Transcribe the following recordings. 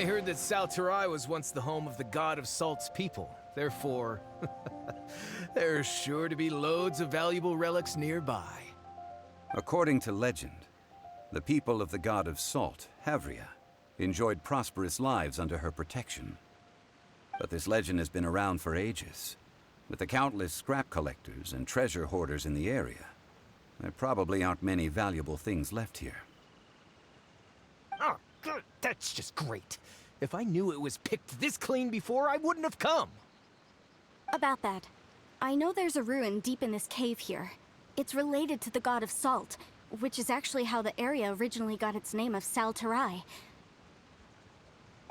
I heard that Salterai was once the home of the god of Salt's people. Therefore, there's sure to be loads of valuable relics nearby. According to legend, the people of the god of Salt, Havria, enjoyed prosperous lives under her protection. But this legend has been around for ages. With the countless scrap collectors and treasure hoarders in the area, there probably aren't many valuable things left here. Oh, good. That's just great. If I knew it was picked this clean before, I wouldn't have come. About that, I know there's a ruin deep in this cave here. It's related to the god of Salt, which is actually how the area originally got its name of Salterai.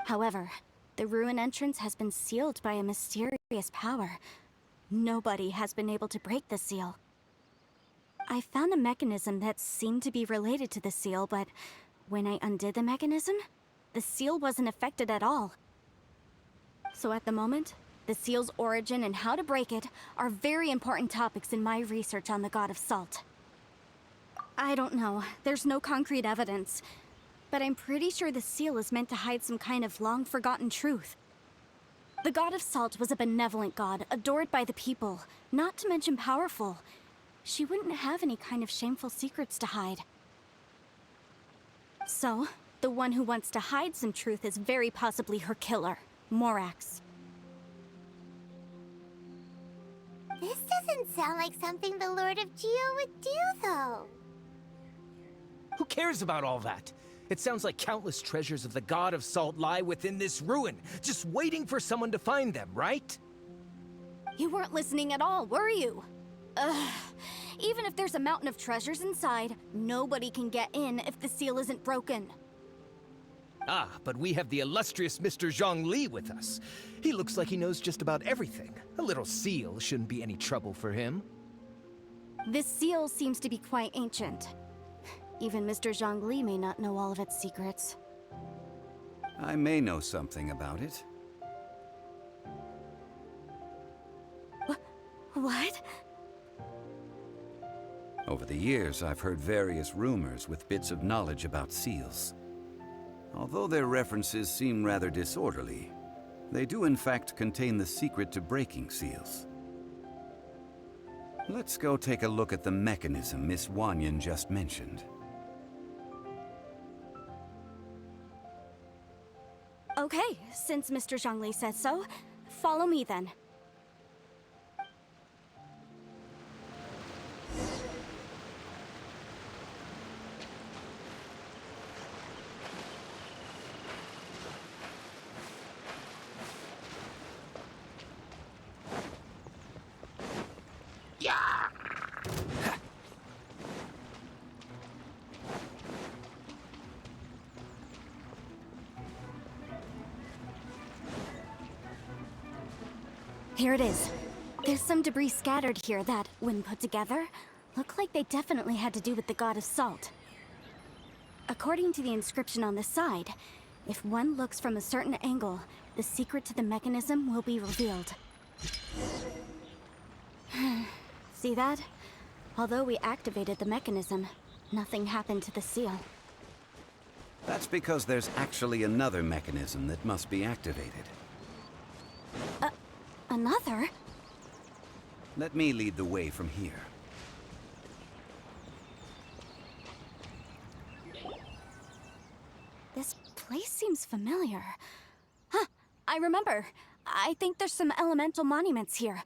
However, the ruin entrance has been sealed by a mysterious power. Nobody has been able to break the seal. I found a mechanism that seemed to be related to the seal, but when I undid the mechanism, the seal wasn't affected at all. So at the moment, the seal's origin and how to break it are very important topics in my research on the god of Salt. I don't know, there's no concrete evidence, but I'm pretty sure the seal is meant to hide some kind of long-forgotten truth. The god of Salt was a benevolent god, adored by the people, not to mention powerful. She wouldn't have any kind of shameful secrets to hide. So, the one who wants to hide some truth is very possibly her killer, Morax. This doesn't sound like something the Lord of Geo would do, though. Who cares about all that? It sounds like countless treasures of the god of Salt lie within this ruin, just waiting for someone to find them, right? You weren't listening at all, were you? Ugh. Even if there's a mountain of treasures inside, nobody can get in if the seal isn't broken. Ah, but we have the illustrious Mr. Zhongli with us. He looks like he knows just about everything. A little seal shouldn't be any trouble for him. This seal seems to be quite ancient. Even Mr. Zhongli may not know all of its secrets. I may know something about it. What? Over the years, I've heard various rumors with bits of knowledge about seals. Although their references seem rather disorderly, they do in fact contain the secret to breaking seals. Let's go take a look at the mechanism Miss Wanyan just mentioned. Okay, since Mr. Zhongli says so, follow me then. Here it is. There's some debris scattered here that, when put together, look like they definitely had to do with the god of Salt. According to the inscription on the side, if one looks from a certain angle, the secret to the mechanism will be revealed. See that? Although we activated the mechanism, nothing happened to the seal. That's because there's actually another mechanism that must be activated. Another? Let me lead the way from here. This place seems familiar. Huh, I remember. I think there's some elemental monuments here.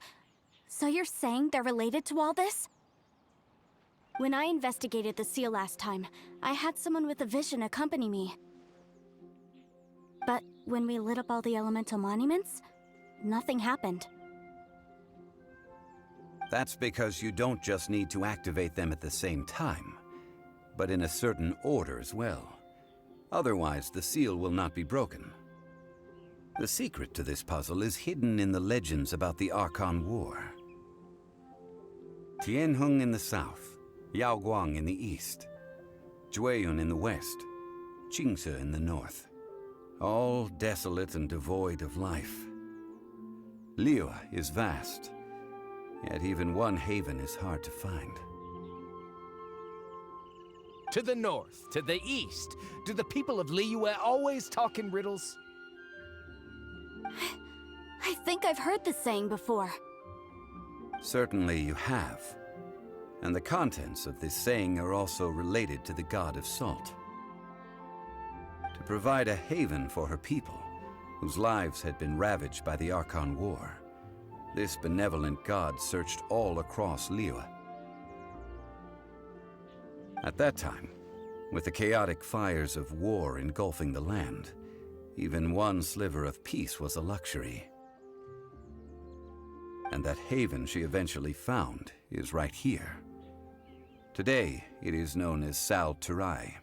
So you're saying they're related to all this? When I investigated the seal last time, I had someone with a vision accompany me. But when we lit up all the elemental monuments, nothing happened. That's because you don't just need to activate them at the same time, but in a certain order as well. Otherwise, the seal will not be broken. The secret to this puzzle is hidden in the legends about the Archon War. Tianheng in the south, Yaoguang in the east, Jueyun in the west, Qingce in the north. All desolate and devoid of life. Liyue is vast, yet even one haven is hard to find. To the north, to the east. Do the people of Liyue always talk in riddles? I think I've heard this saying before. Certainly you have. And the contents of this saying are also related to the god of salt. To provide a haven for her people, whose lives had been ravaged by the Archon War, this benevolent god searched all across Liyue. At that time, with the chaotic fires of war engulfing the land, even one sliver of peace was a luxury. And that haven she eventually found is right here. Today, it is known as Sal Turai.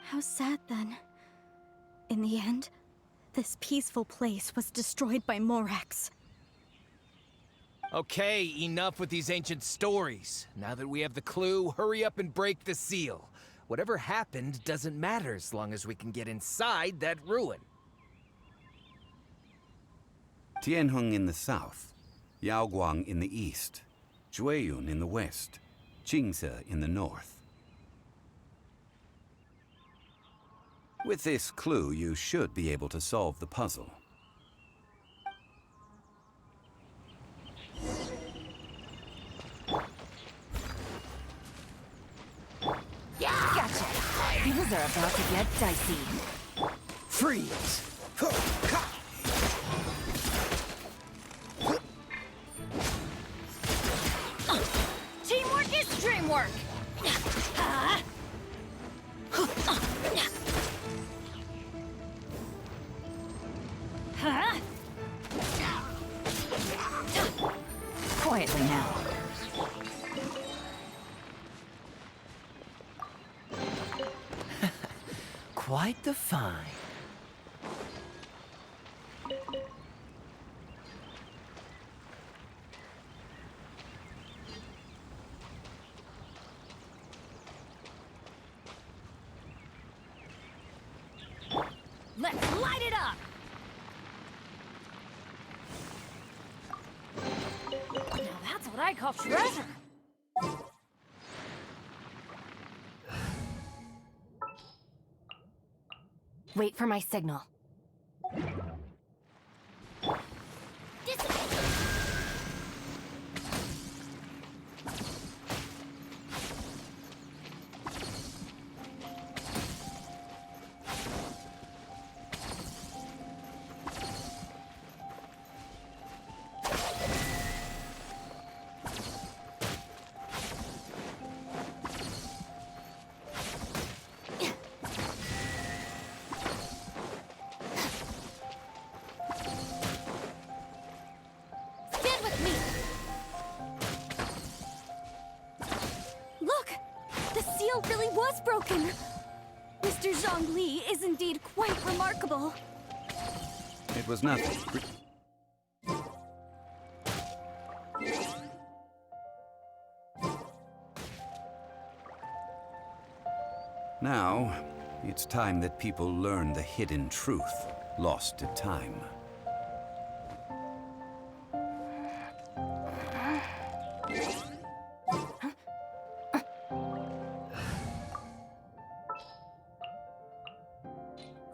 How sad then. In the end, this peaceful place was destroyed by Morax. Okay, enough with these ancient stories. Now that we have the clue, hurry up and break the seal. Whatever happened doesn't matter as long as we can get inside that ruin. Tianheng in the south, Yaoguang in the east, Jueyun in the west, Qingse in the north. With this clue, you should be able to solve the puzzle. Gotcha. Things are about to get dicey. Freeze! Teamwork is dreamwork. Quietly now. Quite the find. Let's light it up! Now that's what I call treasure! Wait for my signal. Really was broken. Mr. Zhongli is indeed quite remarkable. It was nothing. Now, it's time that people learn the hidden truth, lost to time.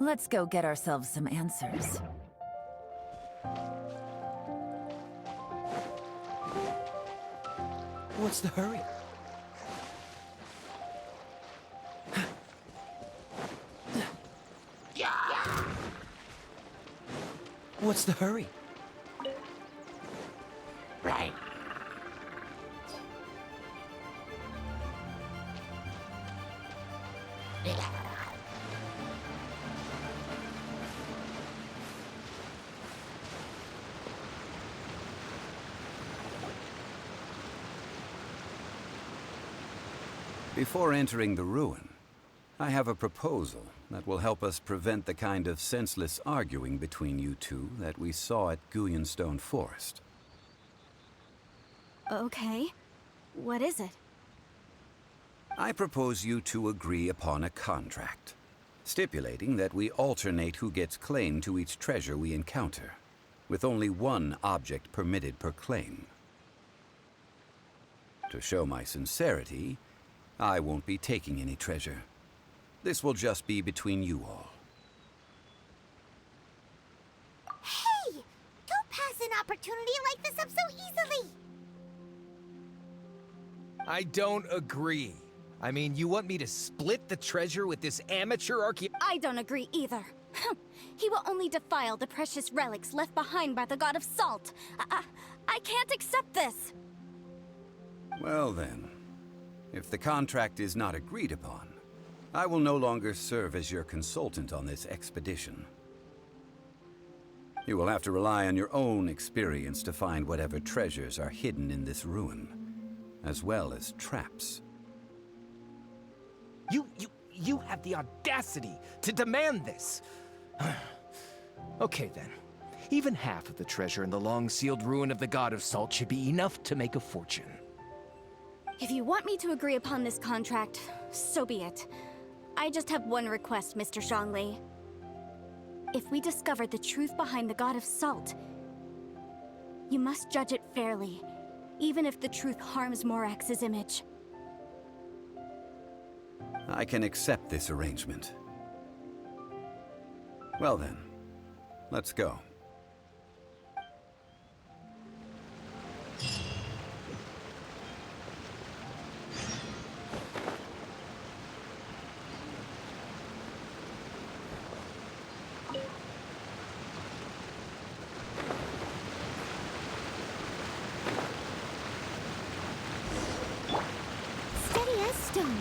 Let's go get ourselves some answers. What's the hurry? What's the hurry? Right. Before entering the ruin, I have a proposal that will help us prevent the kind of senseless arguing between you two that we saw at Guyonstone Forest. Okay. What is it? I propose you two agree upon a contract, stipulating that we alternate who gets claim to each treasure we encounter, with only one object permitted per claim. To show my sincerity, I won't be taking any treasure. This will just be between you all. opportunity like this up so easily. I don't agree. I mean, you want me to split the treasure with this amateur I don't agree either. He will only defile the precious relics left behind by the god of salt. I can't accept this. Well then, if the contract is not agreed upon, I will no longer serve as your consultant on this expedition. You will have to rely on your own experience to find whatever treasures are hidden in this ruin, as well as traps. You have the audacity to demand this. Okay then. Even half of the treasure in the long-sealed ruin of the God of Salt should be enough to make a fortune. If you want me to agree upon this contract, so be it. I just have one request, Mr. Zhongli. If we discover the truth behind the God of Salt, you must judge it fairly, even if the truth harms Morax's image. I can accept this arrangement. Well then, let's go. Steady as stone.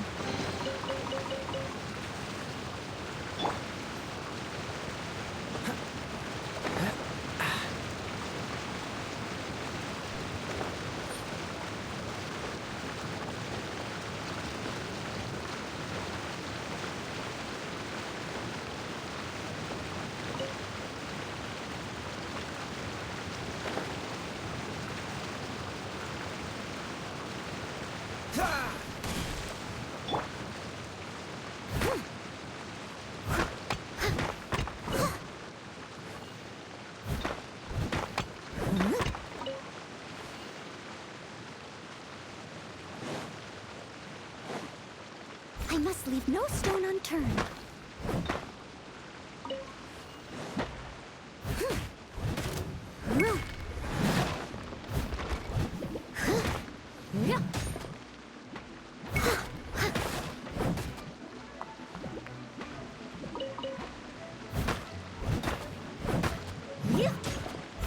I must leave no stone unturned.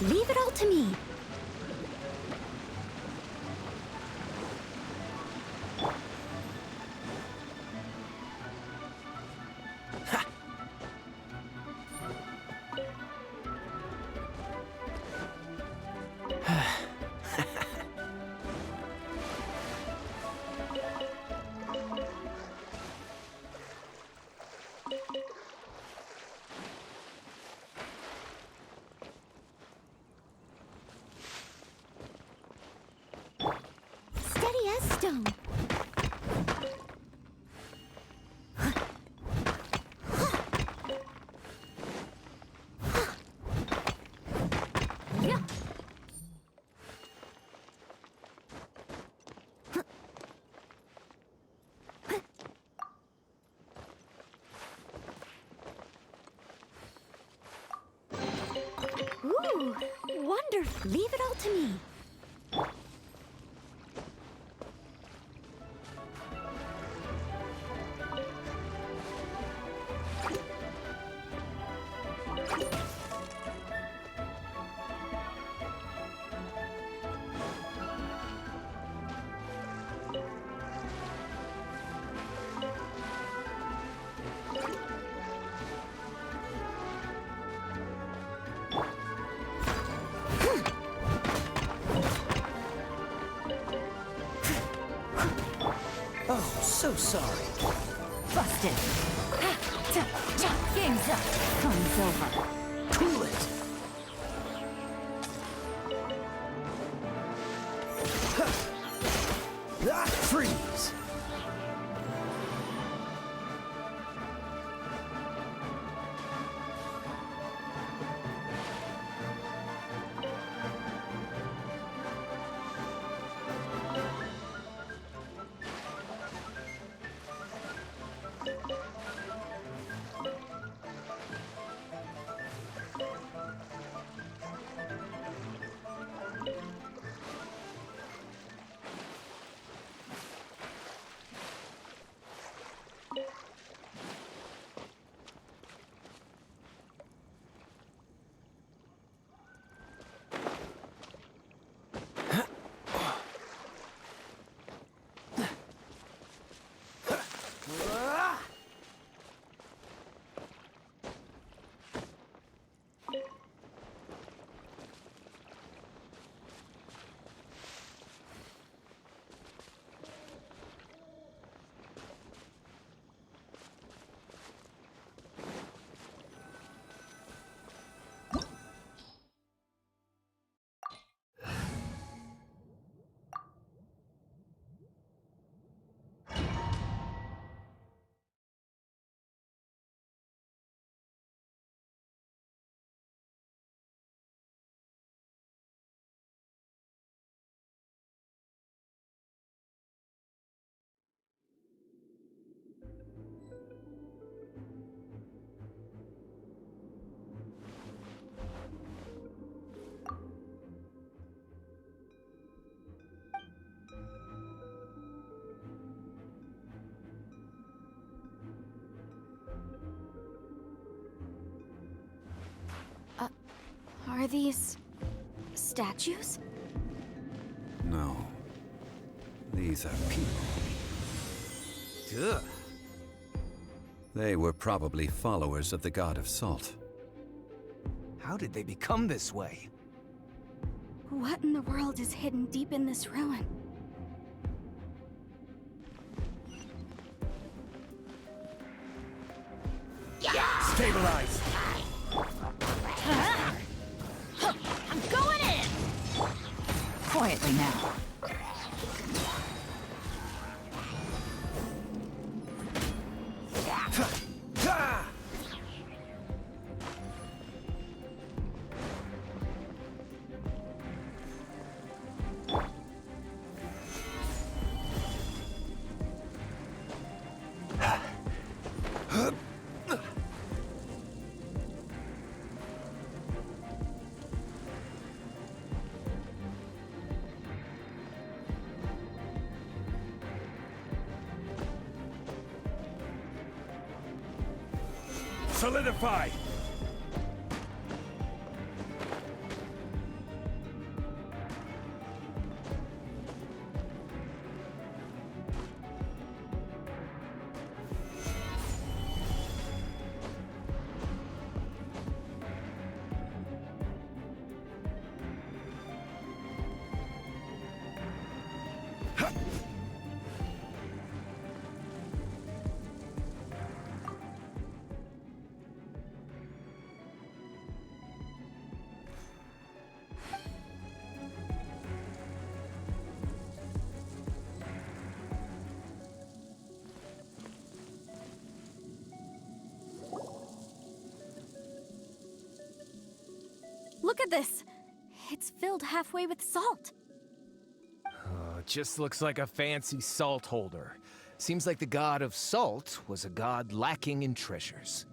Leave it all to me. Steady as stone. Ooh, wonderful. Leave it all to me. Oh, so sorry. Busted. Game's up. Fun's over. Cool it. Freeze. Are these statues? No. These are people. Ugh. They were probably followers of the god of salt. How did they become this way? What in the world is hidden deep in this ruin? Stabilize! I'm going in! Quietly now. Solidify! Look at this! It's filled halfway with salt. Oh, it just looks like a fancy salt holder. Seems like the god of salt was a god lacking in treasures.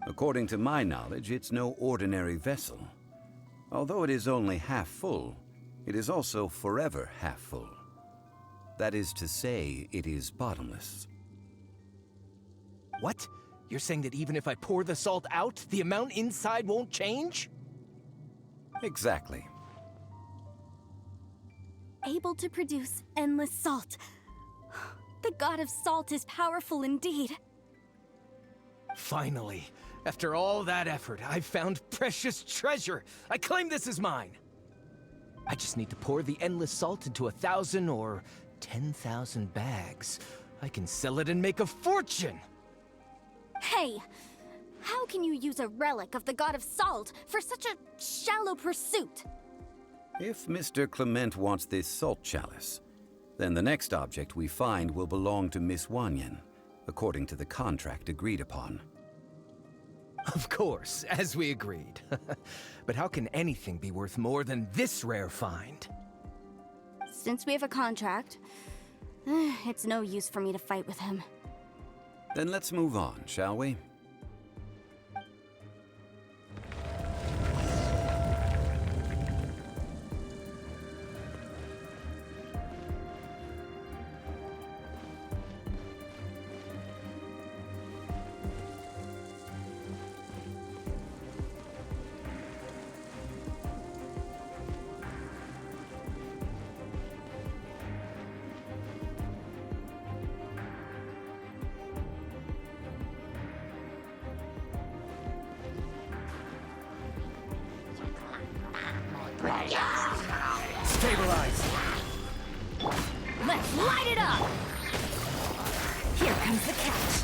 According to my knowledge, it's no ordinary vessel. Although it is only half full, it is also forever half full. That is to say, it is bottomless. What? You're saying that even if I pour the salt out, the amount inside won't change? Exactly. Able to produce endless salt. The god of salt is powerful indeed. Finally, after all that effort, I've found precious treasure. I claim this as mine. I just need to pour the endless salt into 1,000 or 10,000 bags. I can sell it and make a fortune! Hey! How can you use a relic of the god of salt for such a shallow pursuit? If Mr. Clement wants this salt chalice, then the next object we find will belong to Miss Wanyan, according to the contract agreed upon. Of course, as we agreed. But how can anything be worth more than this rare find? Since we have a contract, it's no use for me to fight with him. Then let's move on, shall we? Stabilize! Let's light it up! Here comes the catch.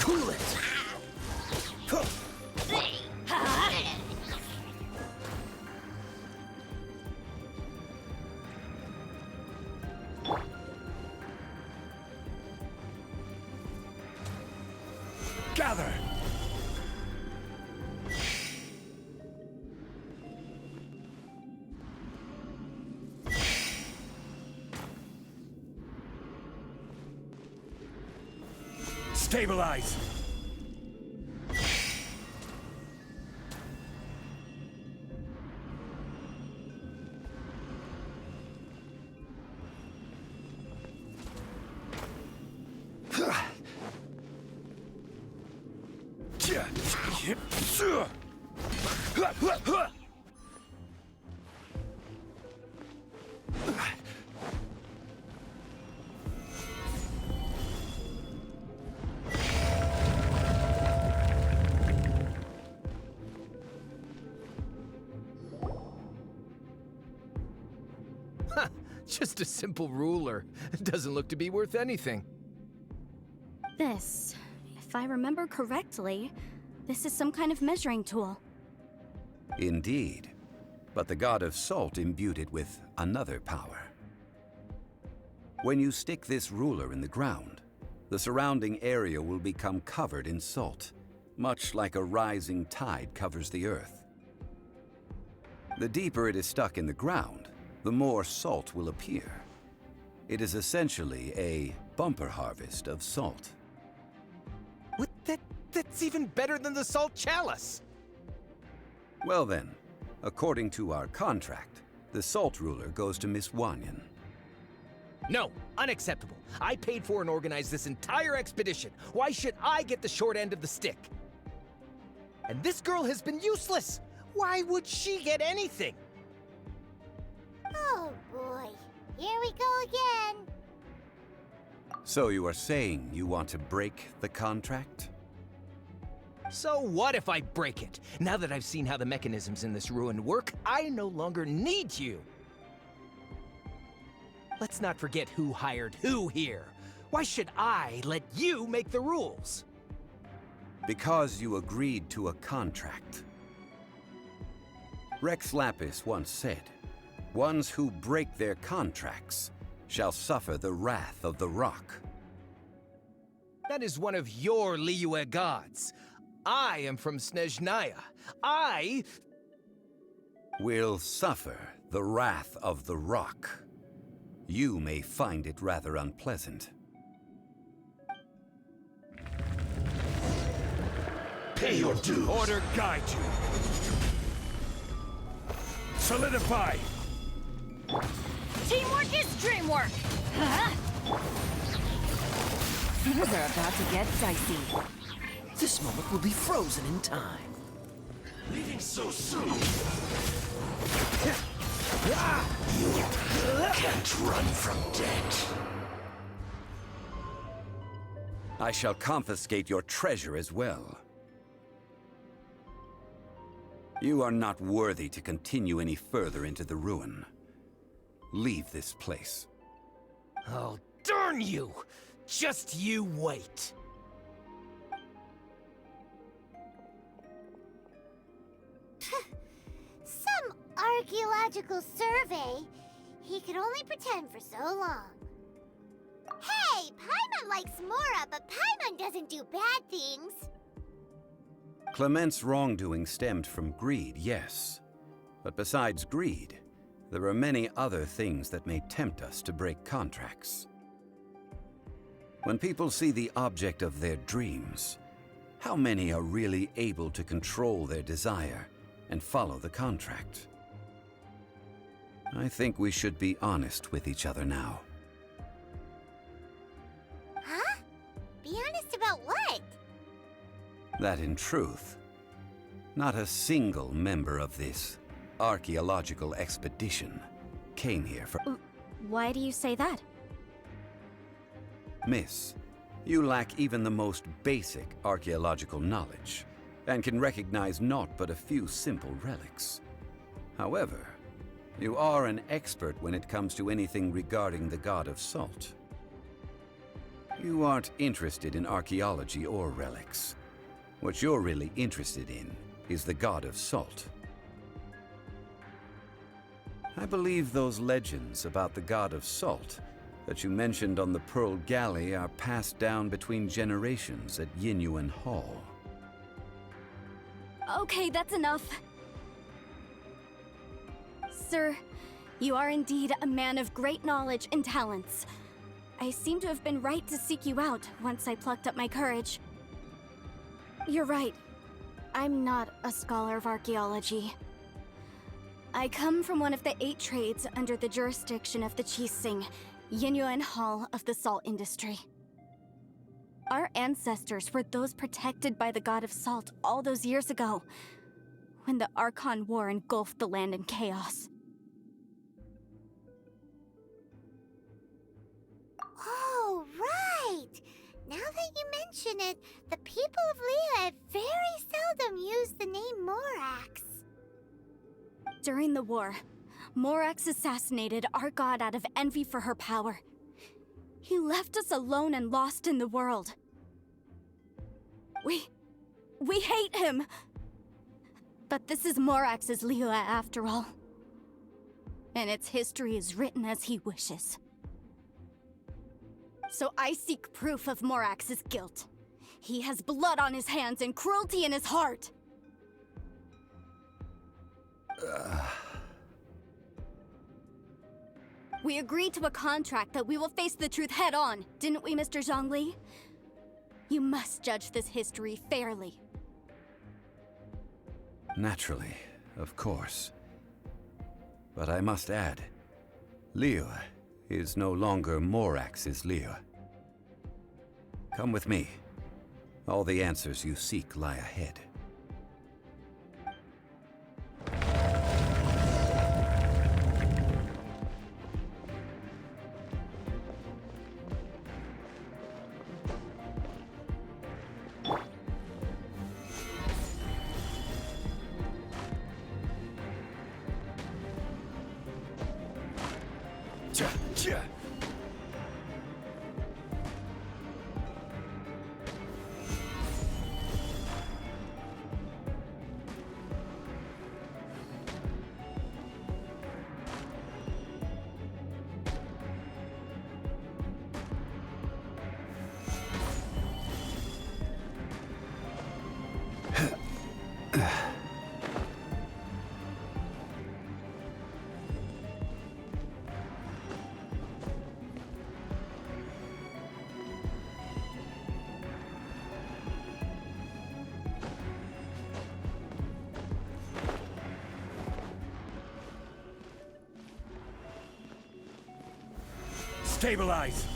Cool it! Gather! Stabilize! Just a simple ruler. It doesn't look to be worth anything. This, if I remember correctly, this is some kind of measuring tool. Indeed. But the god of salt imbued it with another power. When you stick this ruler in the ground, the surrounding area will become covered in salt, much like a rising tide covers the earth. The deeper it is stuck in the ground, the more salt will appear. It is essentially a bumper harvest of salt. What? That's even better than the salt chalice! Well then, according to our contract, the salt ruler goes to Miss Wanyan. No, unacceptable. I paid for and organized this entire expedition. Why should I get the short end of the stick? And this girl has been useless. Why would she get anything? Oh boy, here we go again. So you are saying you want to break the contract? So what if I break it? Now that I've seen how the mechanisms in this ruin work, I no longer need you. Let's not forget who hired who here. Why should I let you make the rules? Because you agreed to a contract. Rex Lapis once said, "Ones who break their contracts shall suffer the wrath of the rock." That is one of your Liyue gods. I am from Snezhnaya. I will suffer the wrath of the rock. You may find it rather unpleasant. Pay your dues. Order guide you. Solidify. Teamwork is dreamwork! Huh? Things are about to get dicey. This moment will be frozen in time. Leaving so soon. You can't run from death. I shall confiscate your treasure as well. You are not worthy to continue any further into the ruin. Leave this place. Oh, darn you! Just you wait. Some archaeological survey. He could only pretend for so long. Hey, Paimon likes Mora, but Paimon doesn't do bad things. Clement's wrongdoing stemmed from greed, yes. But besides greed, there are many other things that may tempt us to break contracts. When people see the object of their dreams, how many are really able to control their desire and follow the contract? I think we should be honest with each other now. Huh? Be honest about what? That in truth, not a single member of this archaeological expedition came here for— Why do you say that? Miss, you lack even the most basic archaeological knowledge, and can recognize naught but a few simple relics. However, you are an expert when it comes to anything regarding the god of salt. You aren't interested in archaeology or relics. What you're really interested in is the god of salt. I believe those legends about the god of salt that you mentioned on the Pearl Galley are passed down between generations at Yinyuan Hall. Okay, that's enough. Sir, you are indeed a man of great knowledge and talents. I seem to have been right to seek you out once I plucked up my courage. You're right. I'm not a scholar of archaeology. I come from one of the 8 trades under the jurisdiction of the Qixing, Yinyuan Hall of the salt industry. Our ancestors were those protected by the god of salt all those years ago, when the Archon War engulfed the land in chaos. Oh, right! Now that you mention it, the people of Liyue very seldom use the name Morax. During the war, Morax assassinated our god out of envy for her power. He left us alone and lost in the world. We hate him! But this is Morax's Liyue after all. And its history is written as he wishes. So I seek proof of Morax's guilt. He has blood on his hands and cruelty in his heart. We agreed to a contract that we will face the truth head on, didn't we, Mr. Zhongli? You must judge this history fairly. Naturally, of course. But I must add, Liyue is no longer Morax's Liyue. Come with me. All the answers you seek lie ahead. Stabilize!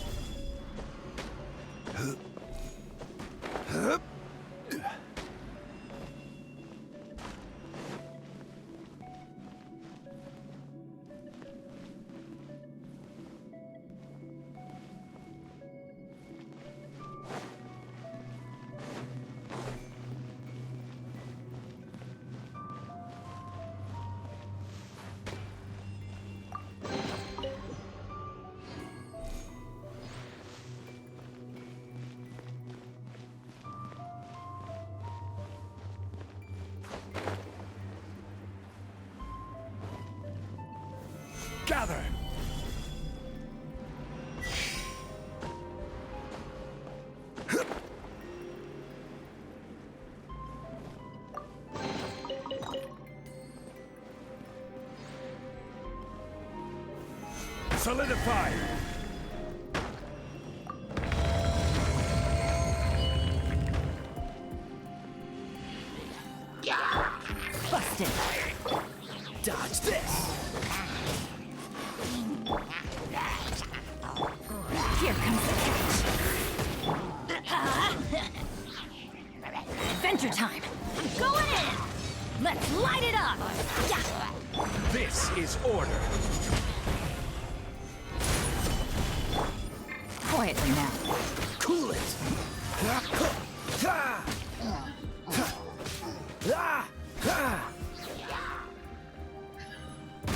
Gather! Solidify! Busted. Dodge this! Here comes the catch. Adventure time. I'm going in. Let's light it up. Yeah. This is order! Quietly now. Cool it!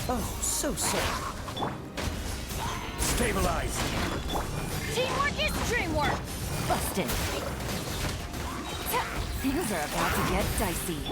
Oh, so soft. Stabilize! Teamwork is dreamwork. Busted. Things are about to get dicey.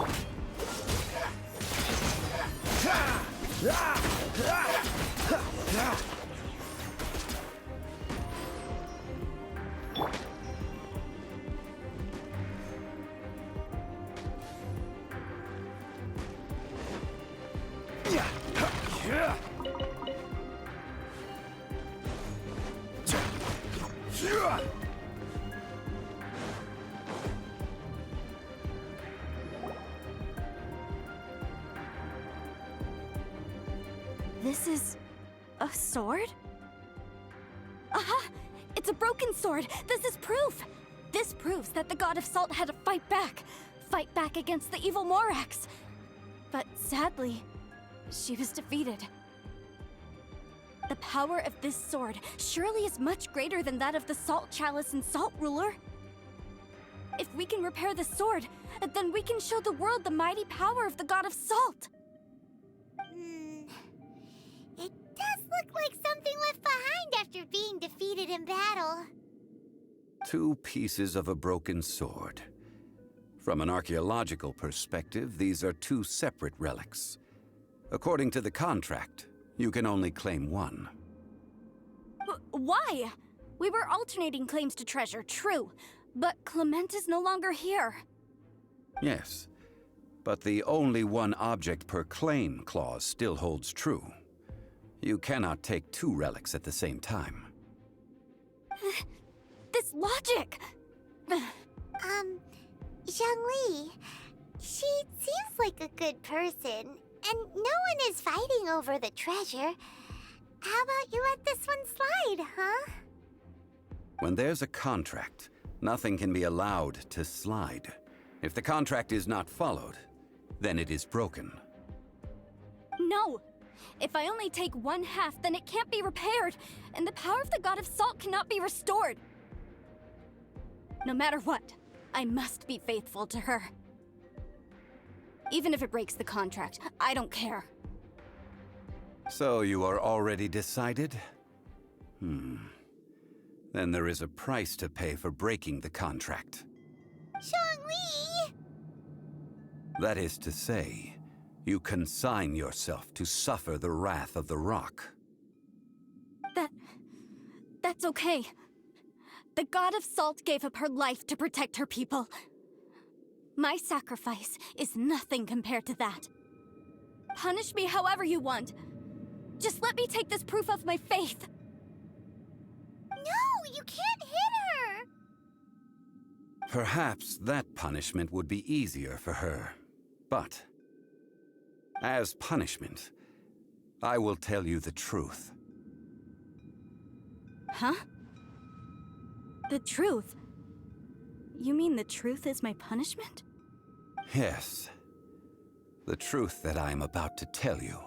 This is a sword? Aha! It's a broken sword! This is proof! This proves that the God of Salt had to fight back. Fight back against the evil Morax. But sadly, she was defeated. The power of this sword surely is much greater than that of the Salt Chalice and Salt Ruler. If we can repair the sword, then we can show the world the mighty power of the God of Salt. It does look like something left behind after being defeated in battle. 2 pieces of a broken sword. From an archaeological perspective, these are 2 separate relics. According to the contract, you can only claim one. Why? We were alternating claims to treasure, true. But Clement is no longer here. Yes, but the only one object per claim clause still holds true. You cannot take 2 relics at the same time. This logic! Zhongli, she seems like a good person, and no one is fighting over the treasure. How about you let this one slide, huh? When there's a contract, nothing can be allowed to slide. If the contract is not followed, then it is broken. No! If I only take 1/2, then it can't be repaired, and the power of the God of Salt cannot be restored. No matter what, I must be faithful to her. Even if it breaks the contract, I don't care. So you are already decided? Then there is a price to pay for breaking the contract. Zhongli! That is to say, you consign yourself to suffer the wrath of the rock. That's okay. The God of Salt gave up her life to protect her people. My sacrifice is nothing compared to that. Punish me however you want. Just let me take this proof of my faith. No, you can't hit her! Perhaps that punishment would be easier for her. But, as punishment, I will tell you the truth. Huh? The truth? You mean the truth is my punishment? Yes. The truth that I am about to tell you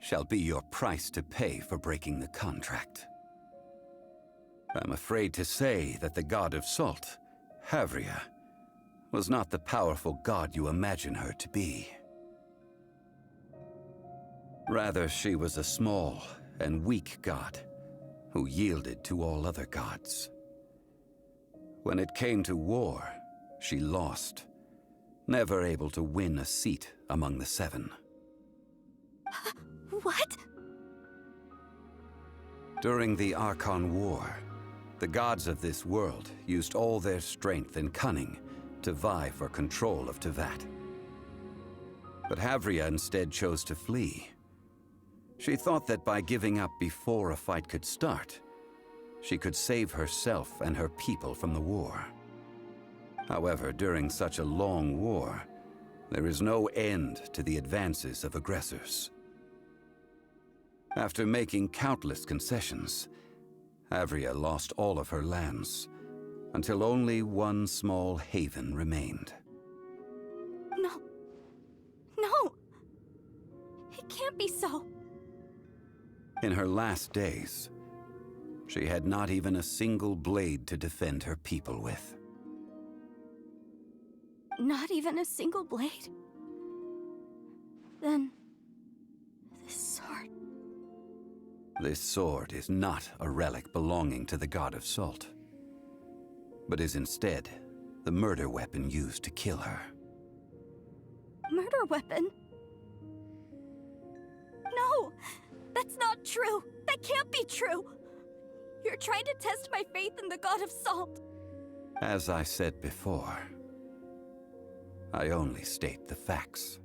shall be your price to pay for breaking the contract. I'm afraid to say that the God of Salt, Havria, was not the powerful god you imagine her to be. Rather, she was a small and weak god who yielded to all other gods. When it came to war, she lost, never able to win a seat among the 7. What? During the Archon War, the gods of this world used all their strength and cunning to vie for control of Tevat. But Havria instead chose to flee. She thought that by giving up before a fight could start, she could save herself and her people from the war. However, during such a long war, there is no end to the advances of aggressors. After making countless concessions, Havria lost all of her lands, until only one small haven remained. No. No! It can't be so. In her last days, she had not even a single blade to defend her people with. Not even a single blade? Then... this sword... This sword is not a relic belonging to the God of Salt, but is instead the murder weapon used to kill her. Murder weapon? No! That's not true! That can't be true! You're trying to test my faith in the God of Salt. As I said before, I only state the facts.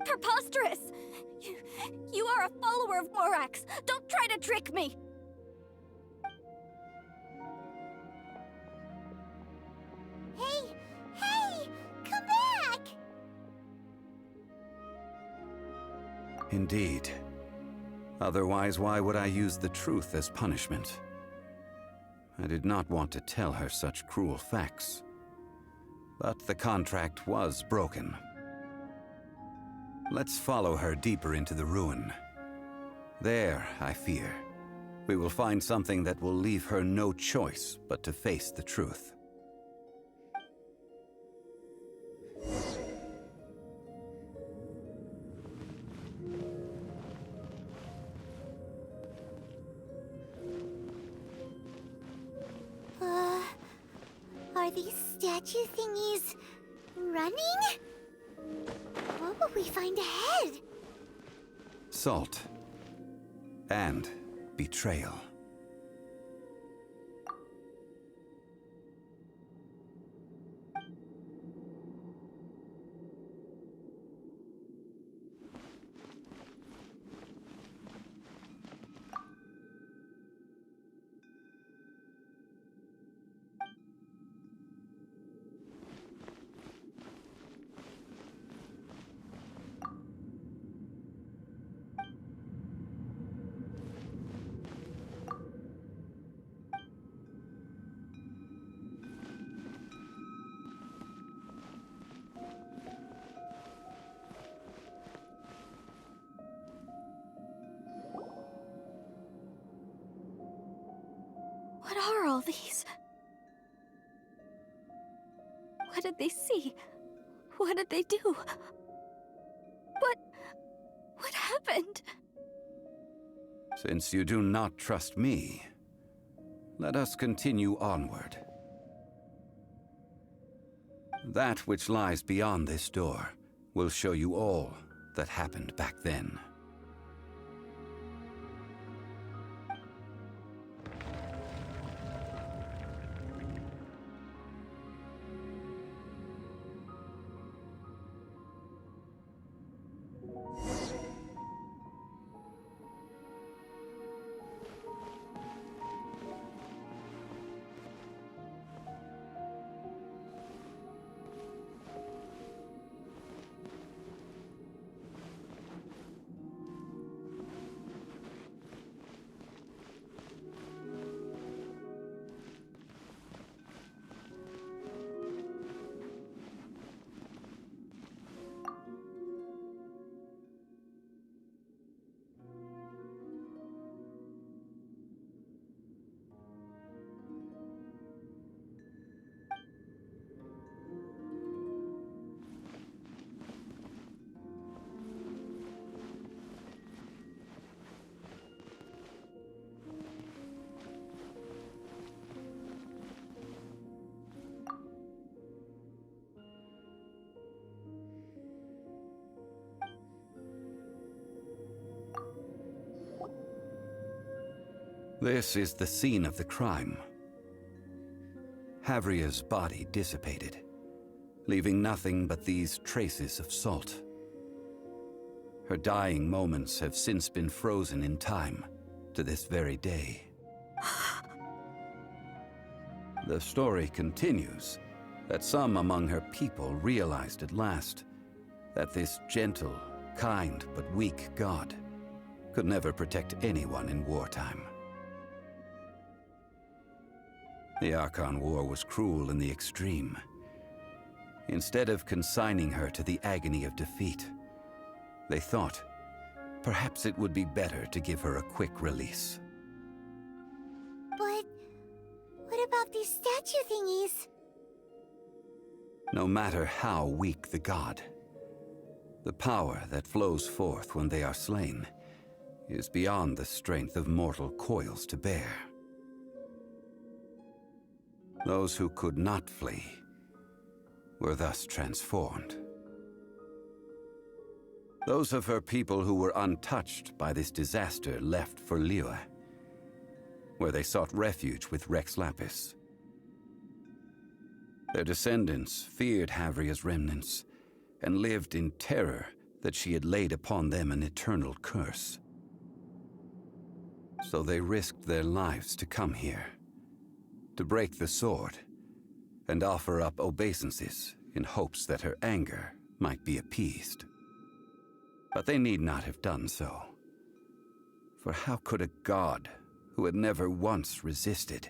Preposterous! You are a follower of Morax! Don't try to trick me! Hey! Come back! Indeed. Otherwise, why would I use the truth as punishment? I did not want to tell her such cruel facts. But the contract was broken. Let's follow her deeper into the ruin. There, I fear, we will find something that will leave her no choice but to face the truth. Are these statue thingies running? What will we find ahead? Salt. And betrayal. What are all these? What did they see? What did they do? What happened? Since you do not trust me, let us continue onward. That which lies beyond this door will show you all that happened back then. This is the scene of the crime. Havria's body dissipated, leaving nothing but these traces of salt. Her dying moments have since been frozen in time to this very day. The story continues that some among her people realized at last that this gentle, kind, but weak god could never protect anyone in wartime. The Archon War was cruel in the extreme. Instead of consigning her to the agony of defeat, they thought perhaps it would be better to give her a quick release. But what about these statue thingies? No matter how weak the god, the power that flows forth when they are slain is beyond the strength of mortal coils to bear. Those who could not flee were thus transformed. Those of her people who were untouched by this disaster left for Liyue, where they sought refuge with Rex Lapis. Their descendants feared Havria's remnants and lived in terror that she had laid upon them an eternal curse. So they risked their lives to come here, to break the sword, and offer up obeisances in hopes that her anger might be appeased. But they need not have done so. For how could a god who had never once resisted,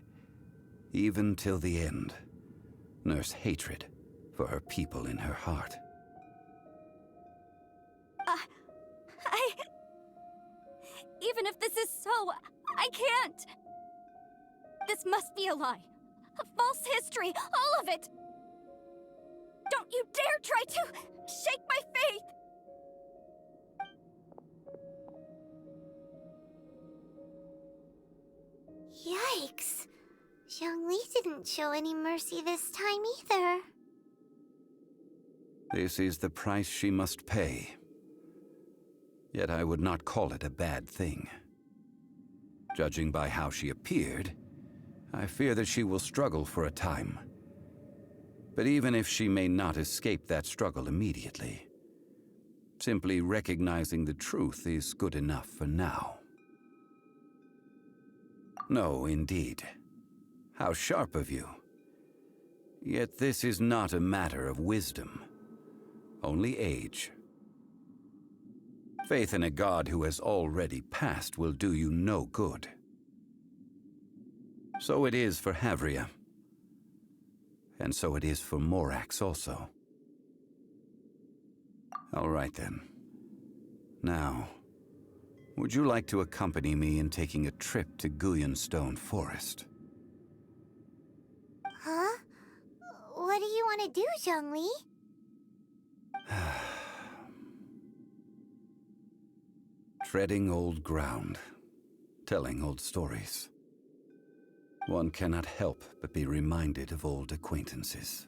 even till the end, nurse hatred for her people in her heart? Even if this is so, I can't! This must be a lie. A false history, all of it! Don't you dare try to shake my faith! Yikes. Zhongli didn't show any mercy this time either. This is the price she must pay. Yet I would not call it a bad thing. Judging by how she appeared, I fear that she will struggle for a time. But even if she may not escape that struggle immediately, simply recognizing the truth is good enough for now. No, indeed. How sharp of you. Yet this is not a matter of wisdom, only age. Faith in a god who has already passed will do you no good. So it is for Havria. And so it is for Morax also. All right then. Now, would you like to accompany me in taking a trip to Guyonstone Forest? Huh? What do you want to do, Zhongli? Treading old ground, telling old stories. One cannot help but be reminded of old acquaintances.